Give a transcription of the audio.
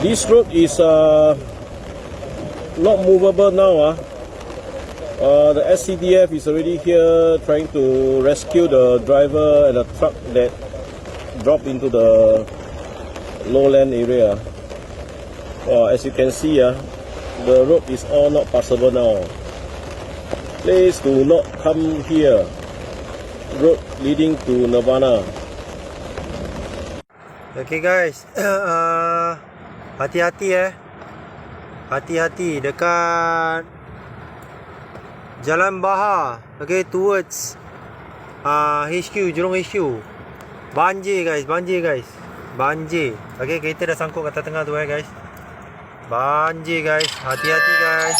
This road is not movable now. The SCDF is already here trying to rescue the driver and the truck that dropped into the lowland area. As you can see, the road is all not passable now. Please do not come here. Road leading to Nirvana. Okay guys, hati-hati hati-hati dekat Jalan Bahar, okay, towards HQ, Jurong HQ. Banjir guys, banjir. Okay, kereta dah sangkut kat tengah tu guys. Banjir guys, hati-hati guys.